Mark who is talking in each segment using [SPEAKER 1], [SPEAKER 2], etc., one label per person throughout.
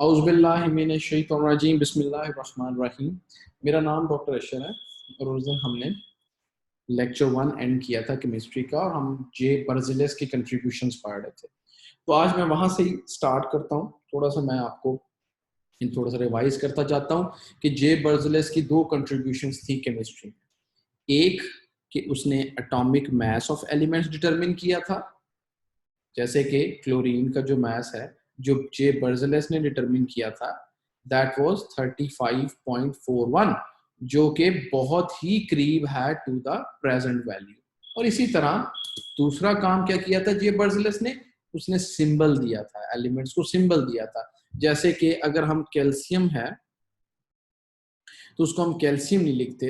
[SPEAKER 1] औज़ुबिल्लाहिमिनश्शैतानिर्रजीम बिस्मिल्लाहिर्रहमानिर्रहीम। मेरा नाम डॉक्टर अशर है और उस दिन हमने लेक्चर 1 एंड किया था केमिस्ट्री का और हम जे बर्ज़ेलिस की कंट्रीब्यूशंस पढ़ रहे थे। तो आज मैं वहाँ से ही स्टार्ट करता हूँ। थोड़ा सा मैं आपको थोड़ा सा रिवाइज करता जाता हूँ कि जे बर्ज़ेलिस की दो कंट्रीब्यूशंस थी केमिस्ट्री में। एक कि उसने atomic mass of elements determine किया था, जैसे कि क्लोरीन का जो मास है जो जे बर्ज़ेलिस ने डिटरमिन किया था दैट वाज 35.41, जो कि बहुत ही करीब है टू द प्रेजेंट वैल्यू। और इसी तरह दूसरा काम क्या किया था जे बर्ज़ेलिस ने, उसने सिंबल दिया था, एलिमेंट्स को सिंबल दिया था। जैसे कि अगर हम कैल्शियम है तो उसको हम कैल्शियम नहीं लिखते,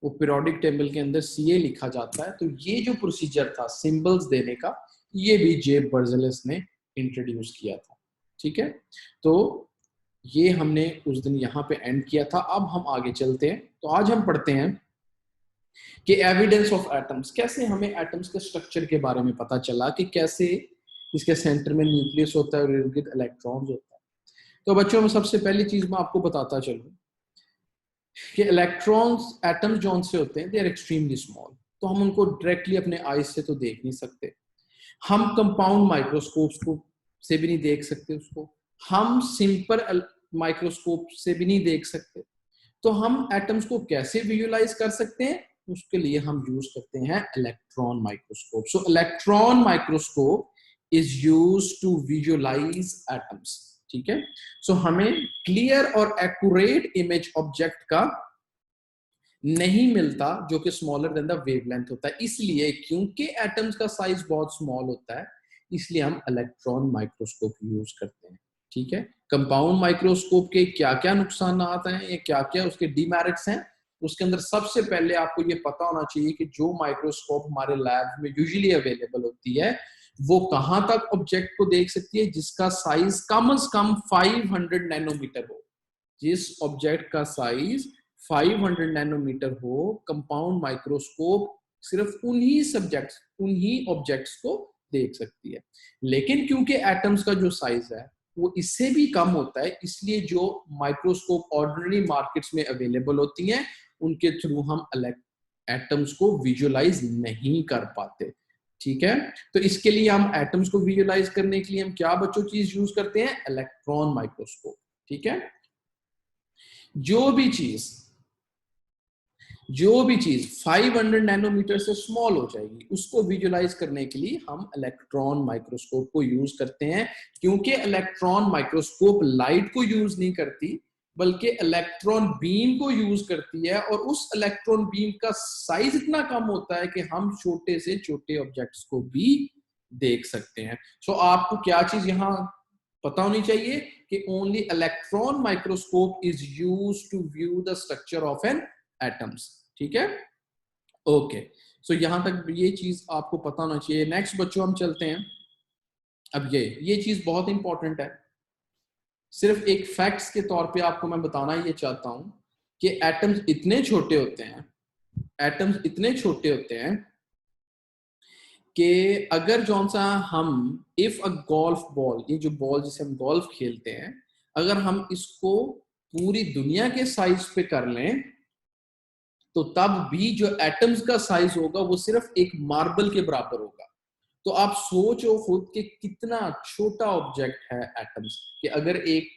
[SPEAKER 1] वो पीरियोडिक टेबल के अंदर Ca लिखा जाता है। तो ये जो प्रोसीजर था सिंबल्स देने का, ये भी जे बर्ज़ेलिस ने इंट्रोड्यूस किया था। ठीक है, तो ये हमने उस दिन यहाँ पे एंड किया था। अब हम आगे चलते हैं। तो आज हम पढ़ते हैं कि एविडेंस ऑफ एटम्स, कैसे हमें एटम्स के स्ट्रक्चर के बारे में पता चला कि कैसे इसके सेंटर में न्यूक्लियस होता है और इर्द गिर्द इलेक्ट्रॉन्स होता है। तो बच्चों में सबसे पहली चीज मैं आपको बताता चलूं कि इलेक्ट्रॉन्स एटम्स जौन से होते हैं दे आर एक्सट्रीमली स्मॉल, तो हम उनको डायरेक्टली अपने आईज से तो देख नहीं सकते, हम कंपाउंड माइक्रोस्कोप्स को से भी नहीं देख सकते उसको, हम सिंपल माइक्रोस्कोप से भी नहीं देख सकते। तो हम एटम्स को कैसे विजुअलाइज कर सकते हैं, उसके लिए हम यूज करते हैं electron microscope. So electron microscope is used to visualise atoms. ठीक है, सो हमें क्लियर और एक्यूरेट इमेज ऑब्जेक्ट का नहीं मिलता जो कि स्मॉलर देन द वेवलेंथ होता है। इसलिए क्योंकि एटम्स का साइज बहुत स्मॉल होता है, इसलिए हम इलेक्ट्रॉन माइक्रोस्कोप यूज करते हैं। ठीक है, कंपाउंड माइक्रोस्कोप के क्या क्या नुकसान हैं या क्या क्या उसके डीमेरिट्स हैं, उसके अंदर सबसे पहले आपको ये पता होना चाहिए कि जो माइक्रोस्कोप हमारे लैब में यूजुअली अवेलेबल होती है वो कहां तक ऑब्जेक्ट को देख सकती है जिसका साइज कम से कम 500 नैनोमीटर हो। जिस ऑब्जेक्ट का साइज 500 नैनोमीटर हो, कंपाउंड माइक्रोस्कोप सिर्फ उन्हीं ऑब्जेक्ट्स को देख सकती है। लेकिन क्योंकि एटम्स का जो साइज है वो इससे भी कम होता है, इसलिए जो माइक्रोस्कोप ऑर्डिनरी मार्केट्स में अवेलेबल होती हैं उनके थ्रू हम एटम्स को विजुअलाइज नहीं कर पाते। ठीक है, तो इसके लिए हम एटम्स को विजुअलाइज करने के लिए हम क्या बच्चों चीज यूज करते हैं, इलेक्ट्रॉन माइक्रोस्कोप। ठीक है, जो भी चीज 500 नैनोमीटर से स्मॉल हो जाएगी उसको विजुअलाइज करने के लिए हम इलेक्ट्रॉन माइक्रोस्कोप को यूज करते हैं। क्योंकि इलेक्ट्रॉन माइक्रोस्कोप लाइट को यूज नहीं करती बल्कि इलेक्ट्रॉन बीम को यूज करती है, और उस इलेक्ट्रॉन बीम का साइज इतना कम होता है कि हम छोटे से छोटे ऑब्जेक्ट्स को भी देख सकते हैं। सो आपको क्या चीज यहां पता होनी चाहिए कि only electron microscope is used to view the structure of an atoms. ठीक है, ओके, सो यहां तक ये चीज आपको पता होना चाहिए। नेक्स्ट बच्चों हम चलते हैं। अब ये चीज बहुत इंपॉर्टेंट है, सिर्फ एक फैक्ट्स के तौर पे आपको मैं बताना ये चाहता हूं कि एटम्स इतने छोटे होते हैं, एटम्स इतने छोटे होते हैं कि अगर जौन सा हम इफ अ गोल्फ बॉल, ये जो बॉल जिसे हम गोल्फ खेलते हैं, अगर हम इसको पूरी दुनिया के साइज पे कर लें तो तब भी जो एटम्स का साइज होगा वो सिर्फ एक मार्बल के बराबर होगा। तो आप सोचो खुद कि कितना छोटा ऑब्जेक्ट है एटम्स, कि अगर एक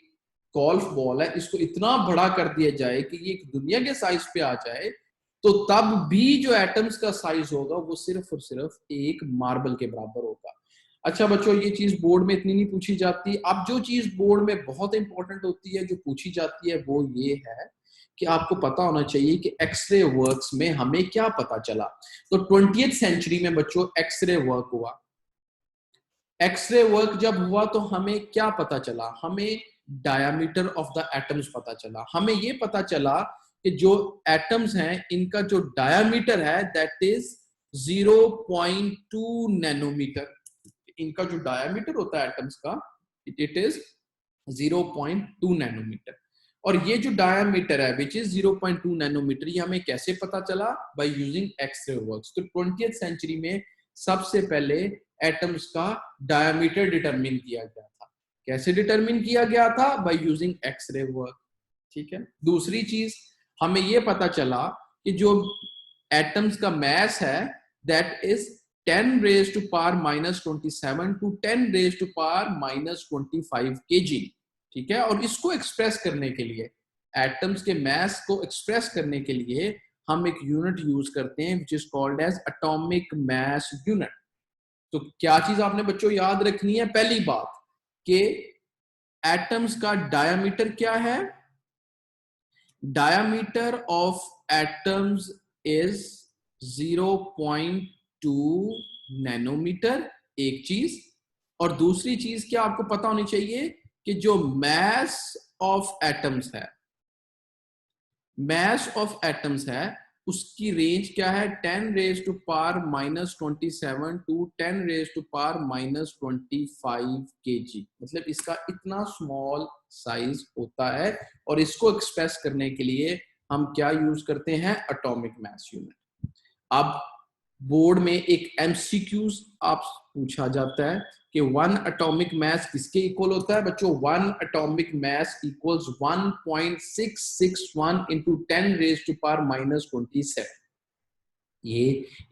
[SPEAKER 1] गोल्फ बॉल है इसको इतना बड़ा कर दिया जाए कि ये एक दुनिया के साइज पे आ जाए, तो तब भी जो एटम्स का साइज होगा वो सिर्फ और सिर्फ एक मार्बल के बराबर होगा। अच्छा बच्चों, ये चीज बोर्ड में इतनी नहीं पूछी जाती। अब जो चीज बोर्ड में बहुत इंपॉर्टेंट होती है जो पूछी जाती है वो ये है कि आपको पता होना चाहिए कि एक्सरे वर्क्स में हमें क्या पता चला। तो 20th सेंचुरी में बच्चों एक्सरे वर्क हुआ। एक्सरे वर्क जब हुआ तो हमें क्या पता चला, हमें डायमीटर ऑफ द एटम्स पता चला। हमें ये पता चला कि जो एटम्स हैं इनका जो डायमीटर है दैट इज 0.2 नैनोमीटर। इनका जो डायमीटर होता है एटम्स का इट इज 0.2 नैनोमीटर। और ये जो डायमीटर है विच इज 0.2 नैनोमीटर, ये हमें कैसे पता चला, बाय यूजिंग एक्सरे वर्क्स। तो 20th सेंचुरी में सबसे पहले एटम्स का डायमीटर डिटरमिन किया गया था कैसे डिटरमिन किया गया था? By using X ray work. ठीक है। दूसरी चीज हमें ये पता चला कि जो एटम्स का मास है that is 10 raised to power minus 27 to 10 raised to power minus 25 kg। ठीक है। और इसको एक्सप्रेस करने के लिए, एटम्स के मास को एक्सप्रेस करने के लिए हम एक यूनिट यूज करते हैं which is called as atomic mass unit. तो क्या चीज आपने बच्चों याद रखनी है? पहली बात कि एटम्स का डायामीटर क्या है? Diameter of atoms is 0.2 nanometre, एक चीज। और दूसरी चीज क्या आपको पता होनी चाहिए कि जो मास ऑफ एटम्स है, मास ऑफ एटम्स है, उसकी रेंज क्या है? 10 raised to power minus 27 to 10 raised to power minus 25 kg। मतलब इसका इतना स्मॉल साइज होता है और इसको एक्सप्रेस करने के लिए हम क्या यूज करते हैं? Atomic mass unit. अब बोर्ड में एक एमसीक्यूज आप पूछा जाता है कि 1 एटॉमिक मास किसके इक्वल होता है? बच्चों 1 atomic mass equals 1.661 into 10 raised to power minus 27। ये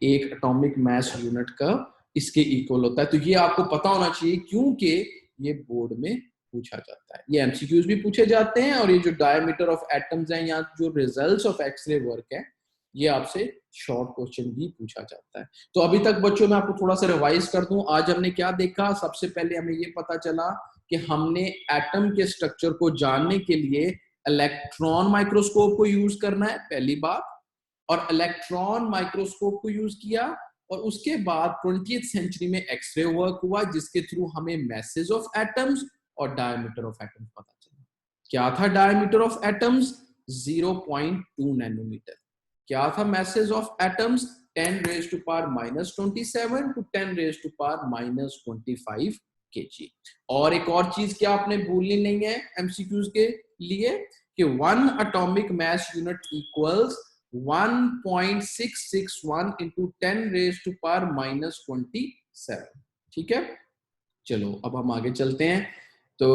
[SPEAKER 1] एक एटॉमिक मास यूनिट का इसके इक्वल होता है। तो ये आपको पता होना चाहिए क्योंकि ये बोर्ड में पूछा जाता है। ये एमसीक्यूज भी पूछे जाते हैं और ये जो डायमीटर ऑफ एटम्स हैं या जो रिजल्ट्स ऑफ एक्सरे वर्क है, ये आपसे शॉर्ट क्वेश्चन भी पूछा जाता है। तो अभी तक बच्चों मैं आपको थोड़ा सा रिवाइज कर दूं। आज हमने क्या देखा? सबसे पहले हमें ये पता चला कि हमने एटम के स्ट्रक्चर को जानने के लिए इलेक्ट्रॉन माइक्रोस्कोप को यूज करना है, पहली बात। और इलेक्ट्रॉन माइक्रोस्कोप को यूज किया और उसके बाद 20th सेंचुरी में एक्सरे वर्क हुआ जिसके थ्रू हमें मैसेज ऑफ एटम्स और डायमीटर ऑफ एटम्स पता चला। क्या था डायमीटर ऑफ एटम्स? 0.2 नैनोमीटर। क्या था message of atoms? 10 raised to power minus 27 to 10 raised to power minus 25 kg। और एक और चीज क्या आपने भूलनी नहीं है एमसीक्यूज के लिए कि 1 atomic mass unit equals 1.661 into 10 raised to power minus 27। ठीक है। चलो अब हम आगे चलते हैं। तो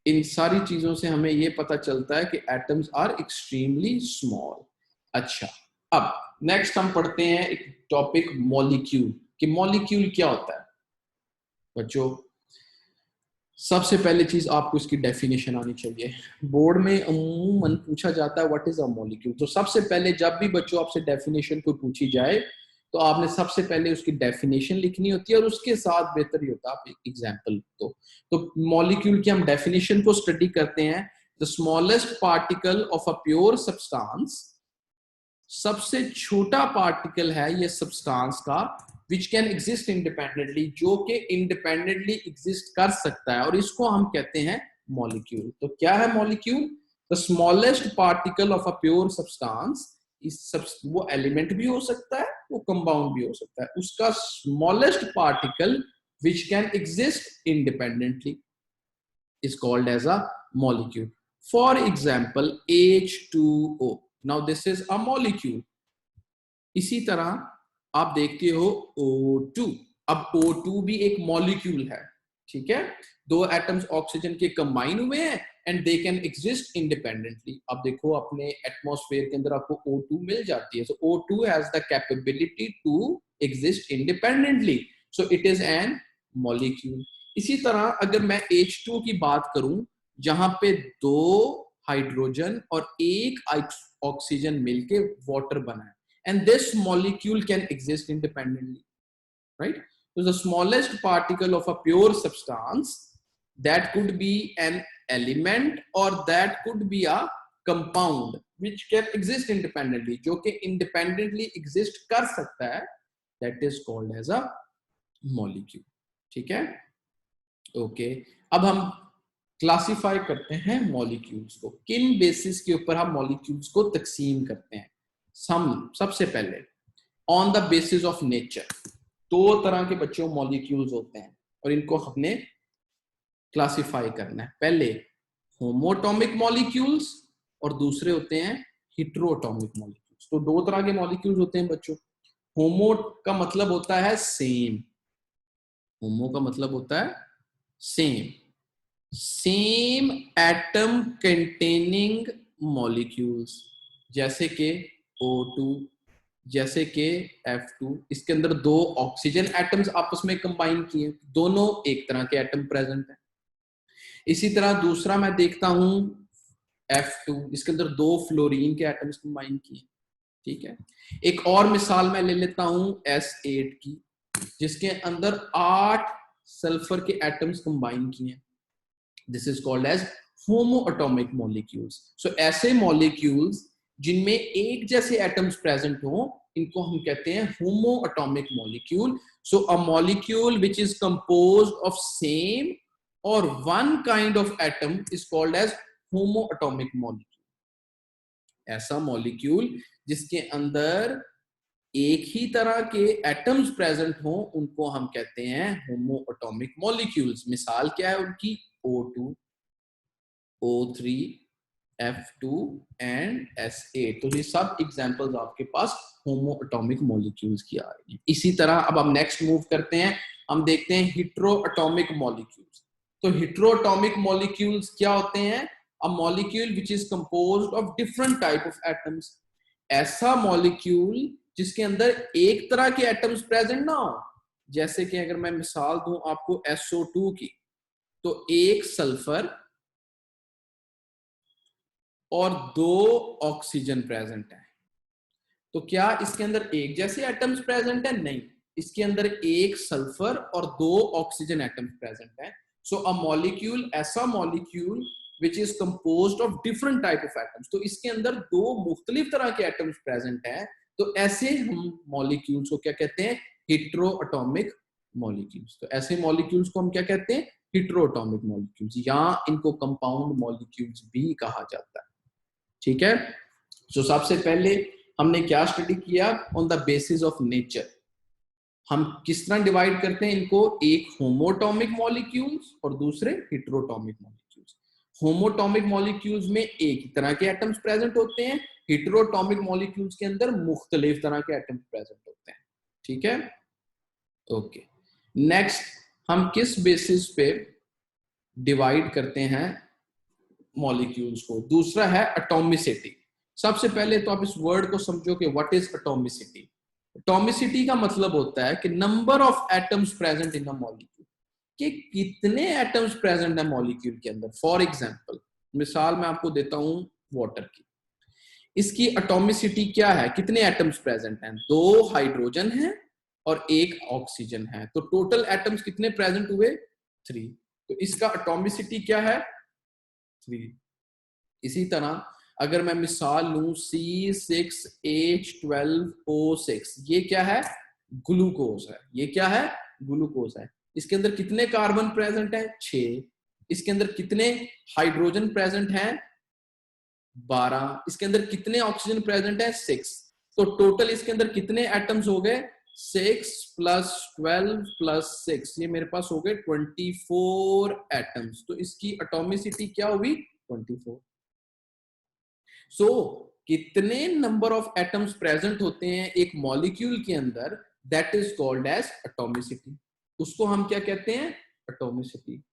[SPEAKER 1] इन सारी चीजों से हमें यह पता चलता है कि एटम्स आर एक्सट्रीमली स्मॉल। अच्छा, अब नेक्स्ट हम पढ़ते हैं एक टॉपिक मॉलिक्यूल कि मॉलिक्यूल क्या होता है। बच्चों सबसे पहले चीज आपको इसकी डेफिनेशन आनी चाहिए। बोर्ड में अमूमन पूछा जाता है व्हाट इज अ मॉलिक्यूल। तो सबसे पहले जब भी बच्चों आपसे डेफिनेशन को पूछी जाए तो आपने सबसे पहले उसकी डेफिनेशन लिखनी होती है और उसके साथ बेहतर ही होता है आप एक एग्जांपल तो मॉलिक्यूल की हम डेफिनेशन को स्टडी करते हैं। The smallest particle of a pure substance, सबसे छोटा पार्टिकल है ये सब्सटेंस का, which can exist independently, जो कि इंडिपेंडेंटली एग्जिस्ट कर सकता है और इसको हम कहते हैं मॉलिक्यूल। तो क्या है molecule? The smallest particle of a pure substance. वो एलिमेंट भी हो सकता है, वो कंपाउंड भी हो सकता है। उसका smallest particle which can exist independently is called as a molecule. For example, H2O. Now this is a molecule. इसी तरह आप देखते हो O2। अब O2 भी एक मॉलिक्यूल है। ठीक है। दो एटम्स ऑक्सीजन के कंबाइन हुए हैं and they can exist independently. अब देखो अपने एटमॉस्फेयर के अंदर आपको O2 मिल जाती है। So O2 has the capability to exist independently, so it is an molecule. इसी तरह अगर मैं H2 की बात करूं जहां पे दो हाइड्रोजन और एक ऑक्सीजन मिलके वाटर बना है, and this molecule can exist independently, right? So the smallest particle of a pure substance, that could be an element or that could be a compound which can exist independently, जो कि independently exist कर सकता है, that is called as a molecule। ठीक है। Okay, अब हम classify करते हैं मॉलिक्यूल्स को। किन बेसिस के ऊपर हम मॉलिक्यूल्स को तकसीम करते हैं? सबसे पहले on the basis of nature. दो तरह के बच्चों मॉलिक्यूल्स होते हैं और इनको हमने क्लासिफाई करना है। पहले होमोटॉमिक मॉलिक्यूल्स और दूसरे होते हैं हेटेरोटॉमिक मॉलिक्यूल्स। तो दो तरह के मॉलिक्यूल्स होते हैं बच्चों। होमो का मतलब होता है सेम, होमो का मतलब होता है same, same atom containing molecules, जैसे कि O2, जैसे कि F2, इसके अंदर दो ऑक्सीजन एटम्स आपस में कंबाइन किए, दोनों एक तरह के एटम प्रेजेंट है। इसी तरह दूसरा मैं देखता हूं F2, इसके अंदर दो फ्लोरीन के एटम्स कंबाइन किए, ठीक है। एक और मिसाल मैं ले लेता हूं S8 की, जिसके अंदर 8 सल्फर के एटम्स कंबाइन किए। This is called as homoatomic molecules. So ऐसे मॉलिक्यूल्स जिनमें एक जैसे एटम्स प्रेजेंट हो, इनको हम कहते हैं homoatomic molecule. So a molecule which is composed of same और one kind of atom is called as homoatomic molecule. ऐसा मॉलिक्यूल जिसके अंदर एक ही तरह के एटम्स प्रेजेंट हो, उनको हम कहते हैं होमोएटॉमिक मॉलिक्यूल्स। मिसाल क्या है उनकी? O2, O3, F2 and S8। तो ये सब एग्जांपल्स आपके पास होमोएटॉमिक मॉलिक्यूल्स की आ रही है। इसी तरह अब हम नेक्स्ट मूव करते हैं, हम देखते हैं हेटेरोएटॉमिक मॉलिक्यूल्स। तो हेटेरोएटॉमिक मॉलिक्यूल्स क्या होते हैं? अ molecule which is composed of different type of atoms. ऐसा मॉलिक्यूल जिसके अंदर एक तरह के एटम्स प्रेजेंट ना हो। जैसे कि अगर मैं मिसाल दूं आपको SO2 की, तो एक सल्फर और दो ऑक्सीजन प्रेजेंट है। तो क्या इसके अंदर एक जैसे एटम्स प्रेजेंट है? नहीं, इसके अंदर एक सल्फर और दो ऑक्सीजन एटम्स प्रेजेंट है। सो अ मॉलिक्यूल, ऐसा molecule which is composed of different type of atoms, तो इसके अंदर दो मुख्तलिफ तरह के एटम्स प्रेजेंट है। तो ऐसे हम मॉलिक्यूल्स को क्या कहते हैं? हेटेरोएटॉमिक मॉलिक्यूल्स। तो ऐसे मॉलिक्यूल्स को हम क्या कहते हैं? हेटेरोएटॉमिक मॉलिक्यूल्स, या इनको कंपाउंड मॉलिक्यूल्स भी कहा जाता है, ठीक है। सो सबसे पहले हमने क्या स्टडी किया? On the basis of nature हम किस तरह डिवाइड करते हैं इनको, एक होमोटॉमिक मॉलिक्यूल्स और दूसरे हेटेरोटॉमिक मॉलिक्यूल्स। होमोटॉमिक मॉलिक्यूल्स में एक ही तरह के एटम्स प्रेजेंट होते हैं, हेटेरोटॉमिक मॉलिक्यूल्स के अंदर मुख्तलिफ तरह के एटम्स प्रेजेंट होते हैं, ठीक है। ओके, नेक्स्ट हम किस बेसिस पे डिवाइड करते हैं मॉलिक्यूल्स को? दूसरा है एटॉमिसिटी। सबसे पहले तो आप इस वर्ड को समझो कि व्हाट इज एटॉमिसिटी। एटॉमिसिटी का मतलब होता है कि number of atoms present in a molecule, कि कितने एटम्स प्रेजेंट है मॉलिक्यूल के अंदर। फॉर एग्जांपल, मिसाल मैं आपको देता हूं वाटर की, इसकी एटॉमिसिटी क्या है? कितने एटम्स प्रेजेंट हैं? दो हाइड्रोजन है और एक ऑक्सीजन है, तो टोटल एटम्स कितने प्रेजेंट हुए? 3। तो इसका एटॉमिसिटी क्या है? 3। इसी तरह अगर मैं मिसाल लूं C6H12O6, ये क्या है? ग्लूकोज है। ये क्या है? ग्लूकोज है। इसके अंदर कितने कार्बन प्रेजेंट है? 6। इसके अंदर कितने हाइड्रोजन प्रेजेंट हैं? 12। इसके अंदर कितने ऑक्सीजन प्रेजेंट है? 6। तो टोटल इसके अंदर कितने एटम्स हो गए? 6 + 12 + 6, ये मेरे पास हो गए 24 एटम्स। तो इसकी एटॉमिसिटी क्या हुई? 24। सो कितने नंबर ऑफ एटम्स प्रेजेंट होते हैं एक मॉलिक्यूल के अंदर, that is called as atomicity. उसको हम क्या कहते हैं? एटॉमिसिटी,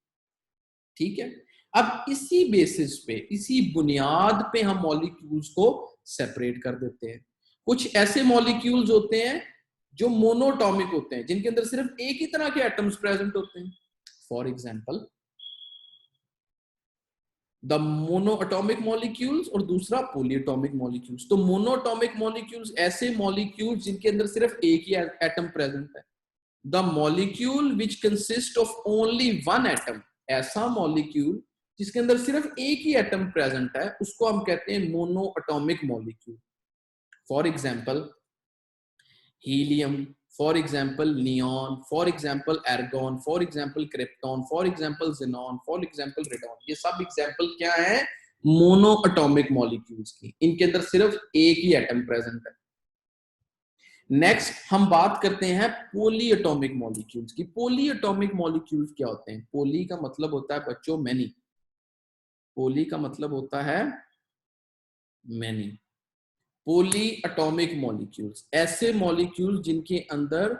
[SPEAKER 1] ठीक है। अब इसी बेसिस पे, इसी बुनियाद पे हम मॉलिक्यूल्स को सेपरेट कर देते हैं। कुछ ऐसे मॉलिक्यूल्स होते हैं जो मोनोटॉमिक होते हैं, जिनके अंदर सिर्फ एक ही तरह के एटम्स प्रेजेंट होते हैं। For example the monoatomic molecules और दूसरा पॉलीएटॉमिक मॉलिक्यूल्स। तो मोनोएटॉमिक मॉलिक्यूल्स ऐसे मॉलिक्यूल्स जिनके अंदर सिर्फ एक ही एटम प्रेजेंट है। The molecule which consist of only one atom, ऐसा मॉलिक्यूल जिसके अंदर सिर्फ एक ही एटम प्रेजेंट है, उसको हम कहते हैं monoatomic molecule. For example helium, for example neon, for example argon, for example krypton, for example xenon, for example radon. ये सब एग्जाम्पल क्या है? मोनोएटॉमिक मॉलिक्यूल्स की। इनके अंदर सिर्फ एक ही एटम प्रेजेंट है। नेक्स्ट हम बात करते हैं पॉलीएटॉमिक मॉलिक्यूल्स की। पॉलीएटॉमिक मॉलिक्यूल्स क्या होते हैं? पॉली का मतलब होता है बच्चों मैनी। पॉली का मतलब होता है मैनी। पॉली एटॉमिक मॉलिक्यूल्स ऐसे मॉलिक्यूल्स जिनके अंदर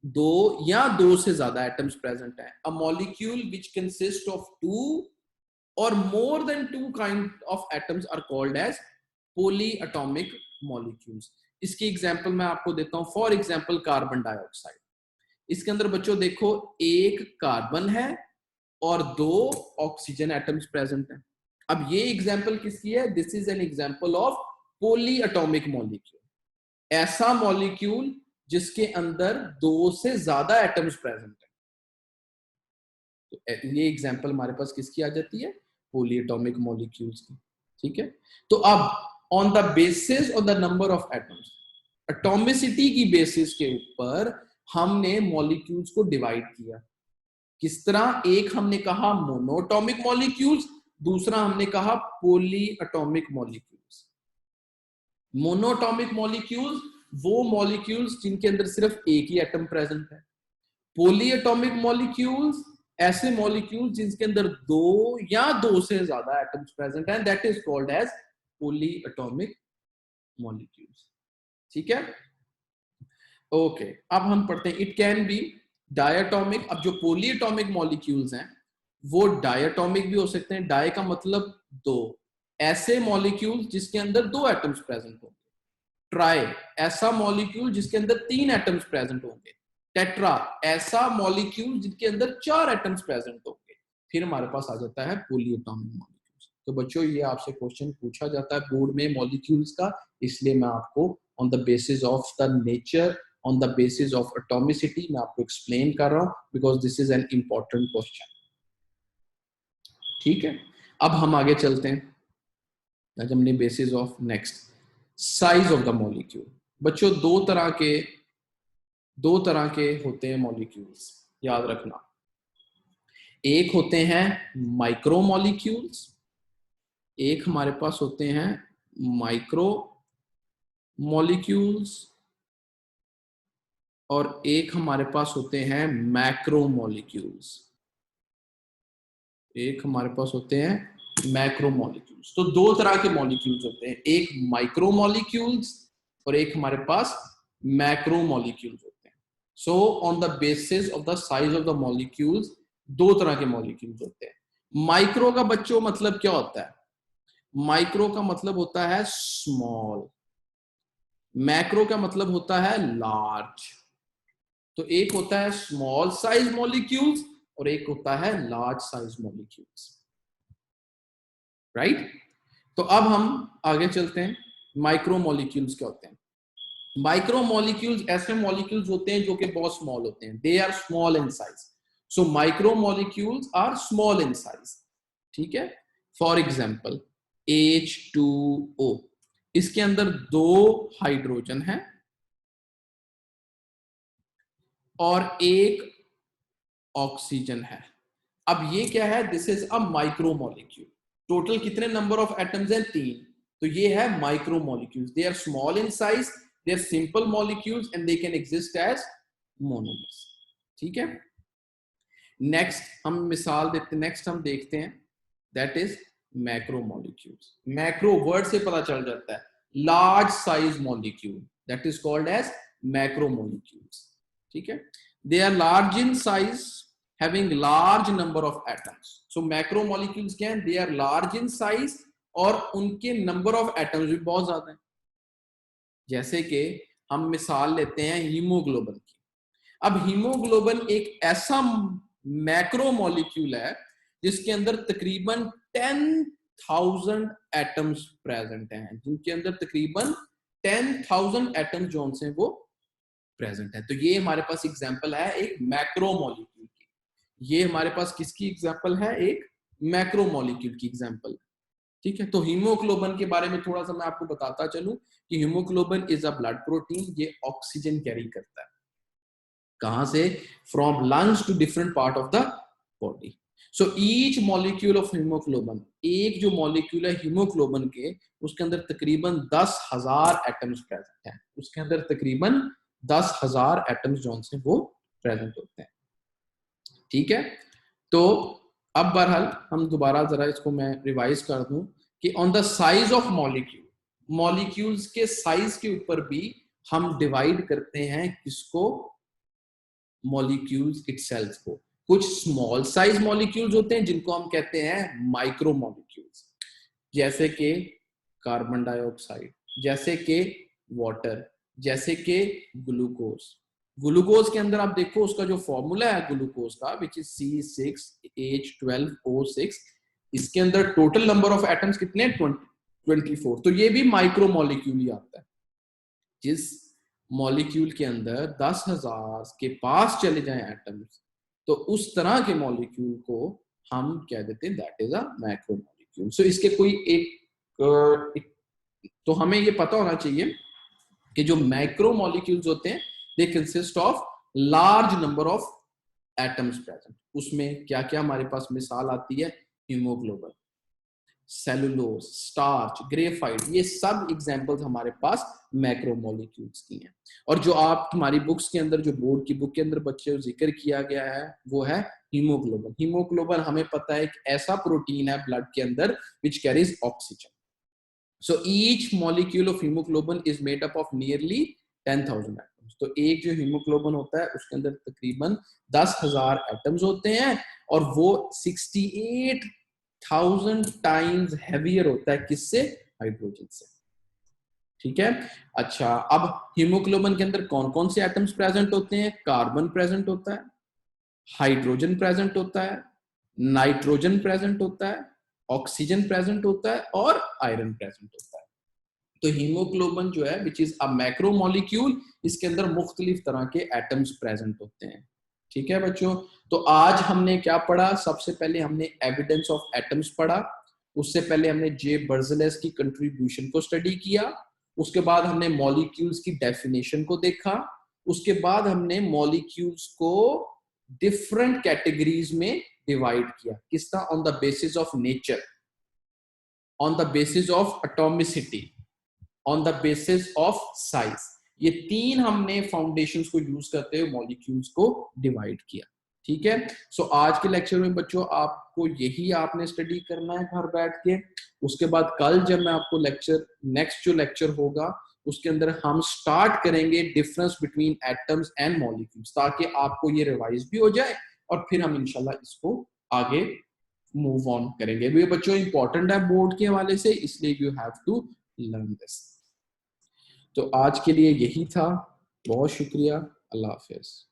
[SPEAKER 1] दो या दो से ज्यादा एटम्स प्रेजेंट है। A molecule which consist of two और more than two kind of atoms are called as poly atomic molecules. इसकी एग्जांपल मैं आपको देता हूं। फॉर एग्जांपल कार्बन डाइऑक्साइड, इसके अंदर बच्चों देखो एक कार्बन है और दो ऑक्सीजन एटम्स प्रेजेंट हैं। अब ये एग्जांपल किसकी है? This is an example of poly atomic molecule. ऐसा मॉलिक्यूल जिसके अंदर दो से ज्यादा एटम्स प्रेजेंट है। तो ये एग्जांपल हमारे पास किसकी आ जाती है? पॉली एटॉमिक मॉलिक्यूल्स की। ठीक है, तो अब on the basis of the number of atoms, atomicity की बेसिस के ऊपर हमने मॉलिक्यूल्स को डिवाइड किया। किस तरह? एक हमने कहा मोनोटॉमिक मॉलिक्यूल्स, दूसरा हमने कहा poly atomic molecules. Monatomic molecules वो मॉलिक्यूल्स जिनके अंदर सिर्फ एक ही एटम प्रेजेंट है। पॉली एटॉमिक मॉलिक्यूल्स ऐसे मॉलिक्यूल्स जिनके अंदर दो या दो से ज्यादा एटम्स प्रेजेंट हैं, that is called as poly atomic molecules. ठीक है, ओके अब हम पढ़ते हैं। It can be diatomic. अब जो पॉली एटॉमिक मॉलिक्यूल्स हैं वो डायटोमिक भी हो सकते हैं। डाय का मतलब दो, ऐसे मॉलिक्यूल जिसके अंदर दो एटम्स प्रेजेंट होंगे। ट्राई, ऐसा मॉलिक्यूल जिसके अंदर तीन एटम्स प्रेजेंट होंगे। टेट्रा, ऐसा मॉलिक्यूल जिसके अंदर चार एटम्स प्रेजेंट होंगे। फिर हमारे पास आ जाता है पॉली एटॉमिक मॉलिक्यूल्स। तो बच्चों ये आपसे क्वेश्चन पूछा जाता है बोर्ड में मॉलिक्यूल्स का, इसलिए मैं आपको on the basis of the nature, on the basis of atomicity मैं आपको एक्सप्लेन कर रहा हूं, because this is an important question. ठीक है, अब हम आगे चलते हैं। आज हमने basis of next size of the molecule. बच्चों दो तरह के होते हैं मॉलिक्यूल्स, याद रखना। एक होते हैं माइक्रो मॉलिक्यूल्स, एक हमारे पास होते हैं माइक्रो मॉलिक्यूल्स, और एक हमारे पास होते हैं मैक्रो मॉलिक्यूल्स। एक हमारे पास होते हैं मैक्रो मॉलिक्यूल्स। तो दो तरह के मॉलिक्यूल्स होते हैं, एक माइक्रो मॉलिक्यूल्स और एक हमारे पास मैक्रो मॉलिक्यूल्स होते हैं। So on the basis of the size of the molecules दो तरह के मॉलिक्यूल्स होते हैं। माइक्रो का बच्चों मतलब क्या होता है? माइक्रो का मतलब होता है स्मॉल, मैक्रो का मतलब होता है लार्ज। तो एक होता है स्मॉल साइज मॉलिक्यूल्स और एक होता है लार्ज साइज मॉलिक्यूल्स, राइट? तो अब हम आगे चलते हैं। माइक्रो मॉलिक्यूल्स क्या होते हैं? माइक्रो मॉलिक्यूल्स ऐसे मॉलिक्यूल्स होते हैं जो कि बहुत स्मॉल होते हैं। They are small in size. So micro molecules are small in size. ठीक है, फॉर एग्जाम्पल H2O, इसके अंदर दो हाइड्रोजन है और एक ऑक्सीजन है। अब ये क्या है? This is a micro molecule. Total कितने नंबर ऑफ एटम्स हैं? 3। तो ये है micro molecules. They are small in size, they are simple molecules and they can exist as monomers. ठीक है, नेक्स्ट हम मिसाल देते, नेक्स्ट हम देखते हैं, that is macro molecules. Macro word से पता चल जाता है, large size molecule, that is called as macro molecules. ठीक है, they are large in size having large number of atoms. So macromolecules क्या हैं? They are large in size और उनके number of atoms भी बहुत ज्यादा हैं। जैसे कि हम मिसाल लेते हैं हीमोग्लोबिन की। अब हीमोग्लोबिन एक ऐसा मैक्रो मॉलिक्यूल है जिसके अंदर तकरीबन 10,000 एटम्स प्रेजेंट हैं, जिनके अंदर तकरीबन 10,000 एटम्स जो हैं वो प्रेजेंट है। तो ये हमारे पास एग्जांपल है एक मैक्रो मॉलिक्यूल की। ये हमारे पास किसकी एग्जांपल है? एक मैक्रो मॉलिक्यूल की एग्जांपल। ठीक है, तो हीमोग्लोबिन के बारे में थोड़ा सा मैं आपको बताता चलूं कि haemoglobin is a blood protein. ये ऑक्सीजन कैरी करता है। कहां से? From lungs to different part of the body. So each molecule of haemoglobin, एक जो मॉलिक्यूल है हीमोग्लोबिन के, उसके अंदर तकरीबन 10,000 एटम्स प्रेजेंट हैं। उसके अंदर तकरीबन 10,000 एटम्स जो हैं वो प्रेजेंट होते हैं। ठीक है, तो अब बहरहाल हम दोबारा जरा इसको मैं रिवाइज कर दूं कि on the size of molecule, molecules के साइज के ऊपर भी हम डिवाइड करते हैं किसको? मॉलिक्यूल्स इटसेल्फ को। कुछ स्मॉल साइज मॉलिक्यूल्स होते हैं जिनको हम कहते हैं माइक्रो मॉलिक्यूल्स, जैसे कि कार्बन डाइऑक्साइड, जैसे कि वाटर, जैसे कि ग्लूकोज। ग्लूकोज के अंदर आप देखो उसका जो फॉर्मूला है ग्लूकोज का, विच इज C6H12O6, इसके अंदर टोटल नंबर ऑफ एटम्स कितने हैं? 24। तो ये भी माइक्रो मॉलिक्यूल ही आता है। जिस मॉलिक्यूल के अंदर 10,000 के पास चले जाएं एटम्स, तो उस तरह के मॉलिक्यूल को हम कह देते हैं that is a macro molecule. So इसके कोई एक तो हमें ये पता होना चाहिए कि जो मैक्रो मॉलिक्यूल्स होते हैं they consist of large number of atoms present. उसमें क्या क्या हमारे पास मिसाल आती है? हीमोग्लोबिन, सेलुलोज, स्टार्च, ग्रेफाइट, ये सब एग्जांपल्स हमारे पास मैक्रो मॉलिक्यूल्स की हैं। और जो आप तुम्हारी बुक्स के अंदर, जो बोर्ड की बुक के अंदर बच्चे जिक्र किया गया है वो है हीमोग्लोबिन। हीमोग्लोबिन हमें पता है एक ऐसा प्रोटीन है ब्लड के अंदर which carries oxygen. So each molecule of hemoglobin is made up of nearly 10,000 atoms. तो एक जो हीमोग्लोबिन होता है उसके अंदर तकरीबन 10,000 एटम्स होते हैं और वो 68,000 टाइम्स हेवियर होता है किससे? हाइड्रोजन से। ठीक है। अच्छा, अब हीमोग्लोबिन के अंदर कौन कौन से एटम्स प्रेजेंट होते हैं? कार्बन प्रेजेंट होता है, हाइड्रोजन प्रेजेंट होता है, नाइट्रोजन प्रेजेंट होता है, ऑक्सीजन प्रेजेंट होता है और आयरन प्रेजेंट होता है। तो हीमोग्लोबिन जो है which is a macro molecule, इसके अंदर मुख्तलिफ तरह के एटम्स प्रेजेंट होते हैं। ठीक है बच्चों, तो आज हमने क्या पढ़ा? सबसे पहले हमने एविडेंस ऑफ एटम्स पढ़ा, उससे पहले हमने जे बर्जेलेस की कंट्रीब्यूशन को स्टडी किया, उसके बाद हमने मॉलिक्यूल्स की डेफिनेशन को देखा, उसके बाद हमने मॉलिक्यूल्स को डिफरेंट कैटेगरीज में डिवाइड किया। किस तरह? On the basis of nature, on the basis of atomicity, on the basis of size. ये तीन हमने फाउंडेशंस को यूज करते हुए मॉलिक्यूल्स को डिवाइड किया। ठीक है। सो आज के लेक्चर में बच्चों आपको यही आपने स्टडी करना है घर बैठ के। उसके बाद कल जब मैं आपको नेक्स्ट जो लेक्चर होगा उसके अंदर हम स्टार्ट करेंगे difference between atoms and molecules, ताकि आपको ये रिवाइज भी हो जाए और फिर हम इंशाल्लाह इसको आगे मूव ऑन करेंगे। ये बच्चों इंपॉर्टेंट है बोर्ड के हवाले से, इसलिए you have to learn this. तो आज के लिए यही था। बहुत शुक्रिया। अल्लाह हाफिज।